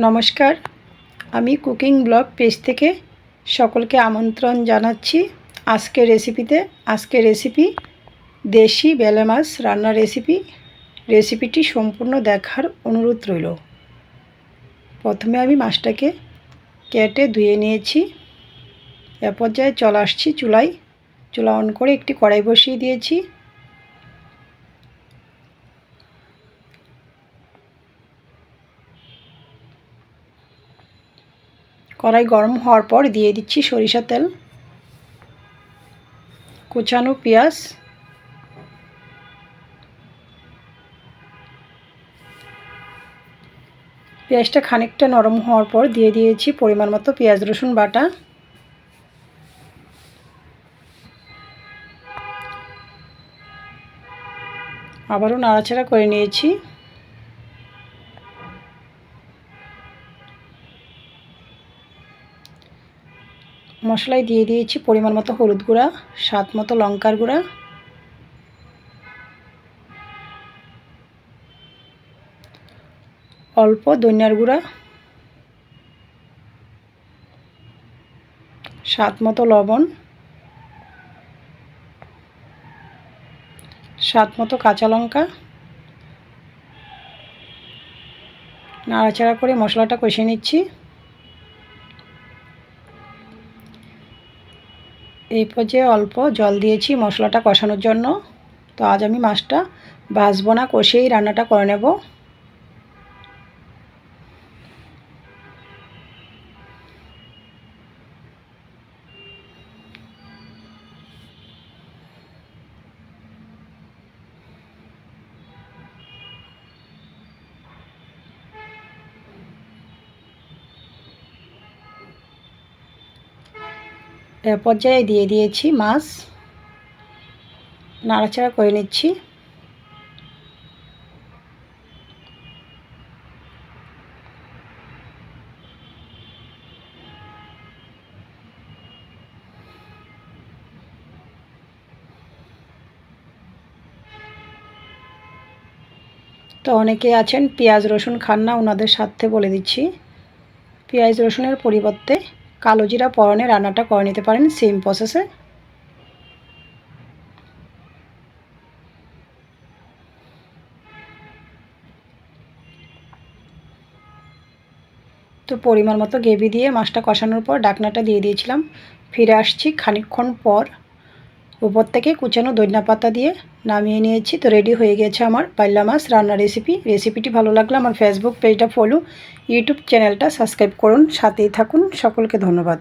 নমস্কার, আমি cooking blog page থেকে সকলকে আমন্ত্রণ জানাচ্ছি আজকের রেসিপিতে। আজকের রেসিপি দেশি বেলে মাছ রান্নার রেসিপিটি সম্পূর্ণ দেখার অনুরোধ রইল। প্রথমে আমি মাছটাকে কেটে ধুয়ে নিয়েছি। এ পর্যায়ে চলে আসছি চুলা অন করে একটি কড়াই বসিয়ে দিয়েছি। কড়াই গরম হওয়ার পর দিয়ে দিচ্ছি সরিষার তেল, কুচানো পেঁয়াজ, পেঁয়াজটা খানিকটা নরম হওয়ার পর দিয়ে দিয়েছি পরিমাণ মতো পেঁয়াজ রসুন বাটা। আবারও নাড়াচাড়া করে নিয়েছি। মশলায় দিয়ে দিয়েছি পরিমাণ মতো হলুদ গুঁড়া, স্বাদ মতো লঙ্কার গুঁড়া, অল্প ধনিয়ার গুঁড়া, স্বাদ মতো লবণ, স্বাদ মতো কাঁচা লঙ্কা। নাড়াচাড়া করে মশলাটা কষে নিচ্ছি। এই পর্যায়ে অল্প জল দিয়েছি মশলাটা কষানোর জন্য। তো আজ আমি মাছটা ভাজবো না, কষেই রান্নাটা করে নেব। এ পর্যায়ে দিয়ে দিয়েছি মাছ, নাড়াচাড়া করে নিচ্ছি। তো অনেকে আছেন পেঁয়াজ রসুন খান না, ওনাদের স্বার্থে বলে দিচ্ছি পেঁয়াজ রসুনের পরিবর্তে কালো জিরা ফোড়নে রান্নাটা করে নিতে পারেন সেম প্রসেসে। তো পরিমাণ মতো গ্রেভি দিয়ে মাছটা কষানোর পর ঢাকনাটা দিয়ে দিয়েছিলাম। ফিরে আসছি খানিকক্ষণ পর, উপর থেকে কুচানো ধনিয়া পাতা দিয়ে নামিয়ে নিয়েছি। তো রেডি হয়ে গেছে আমার পাল্লা মাছ রান্নার রেসিপিটি ভালো লাগলে আমার ফেসবুক পেজটা ফলো, ইউটিউব চ্যানেলটা সাবস্ক্রাইব করুন, সাথেই থাকুন। সকলকে ধন্যবাদ।